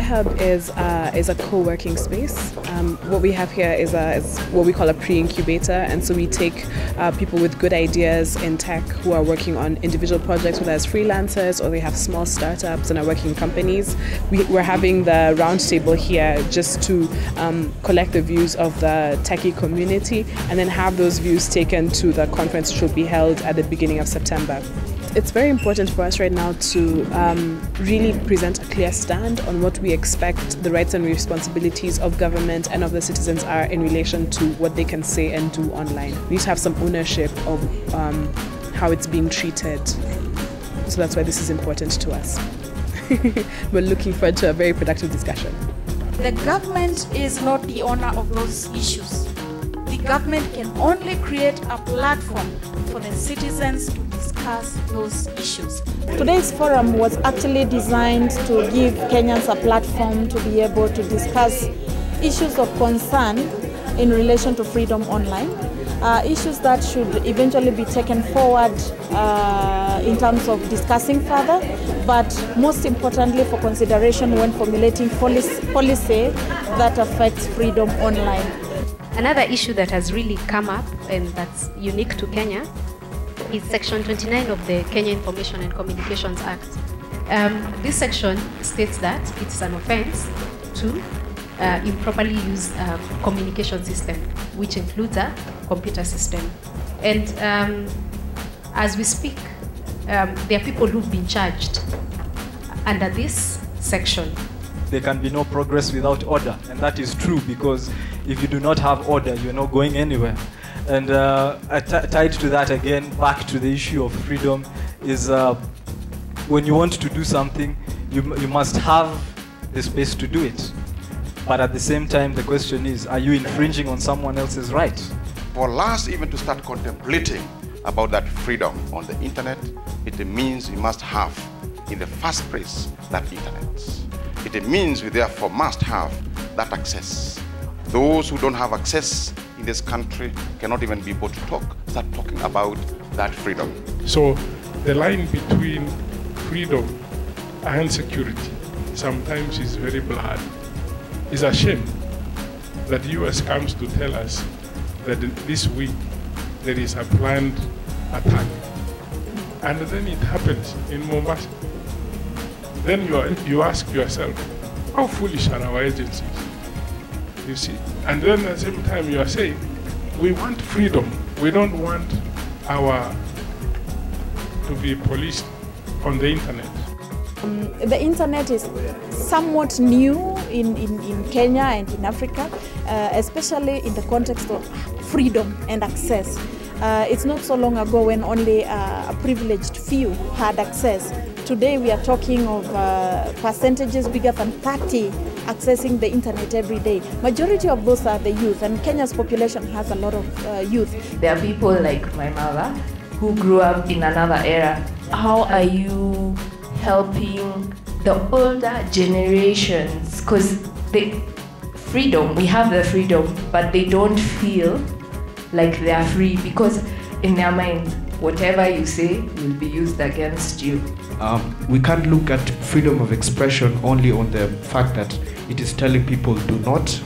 iHub is a co-working space. What we have here is what we call a pre-incubator, and so we take people with good ideas in tech who are working on individual projects, whether as freelancers or they have small startups and are working in companies. We're having the roundtable here just to collect the views of the techie community and then have those views taken to the conference, which will be held at the beginning of September. It's very important for us right now to really present a clear stand on what we expect the rights and responsibilities of government and of the citizens are in relation to what they can say and do online. We need to have some ownership of how it's being treated. So that's why this is important to us. We're looking forward to a very productive discussion. The government is not the owner of those issues. The government can only create a platform for the citizens to discuss those issues. Today's forum was actually designed to give Kenyans a platform to be able to discuss issues of concern in relation to freedom online, issues that should eventually be taken forward in terms of discussing further, but most importantly for consideration when formulating policy that affects freedom online. Another issue that has really come up and that's unique to Kenya is Section 29 of the Kenya Information and Communications Act. This section states that it's an offense to improperly use a communication system, which includes a computer system. And as we speak, there are people who've been charged under this section. There can be no progress without order, and that is true because if you do not have order, you're not going anywhere. And tied to that again, back to the issue of freedom, is when you want to do something, you must have the space to do it. But at the same time, the question is, are you infringing on someone else's right? For us even to start contemplating about that freedom on the internet, it means we must have, in the first place, that internet. It means we therefore must have that access. Those who don't have access in this country cannot even be able to start talking about that freedom. So the line between freedom and security sometimes is very blurred. It's a shame that the US comes to tell us that this week there is a planned attack. And then it happens in Mombasa. Then you ask yourself, how foolish are our agencies? You see? And then at the same time you are saying, we want freedom. We don't want to be policed on the internet. The internet is somewhat new in Kenya and in Africa, especially in the context of freedom and access. It's not so long ago when only a privileged few had access. Today we are talking of percentages bigger than 30 accessing the internet every day. Majority of those are the youth, and Kenya's population has a lot of youth. There are people like my mother who grew up in another era. How are you helping the older generations? Because we have the freedom, but they don't feel like they are free because in their mind, whatever you say will be used against you. We can't look at freedom of expression only on the fact that it is telling people do not,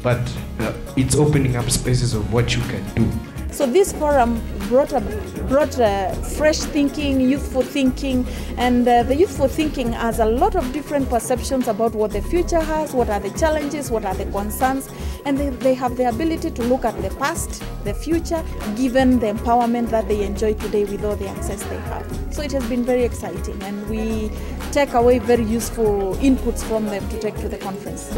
but it's opening up spaces of what you can do. So this forum brought fresh thinking, youthful thinking, and the youthful thinking has a lot of different perceptions about what the future has, what are the challenges, what are the concerns, and they have the ability to look at the past, the future, given the empowerment that they enjoy today with all the access they have. So it has been very exciting, and we take away very useful inputs from them to take to the conference.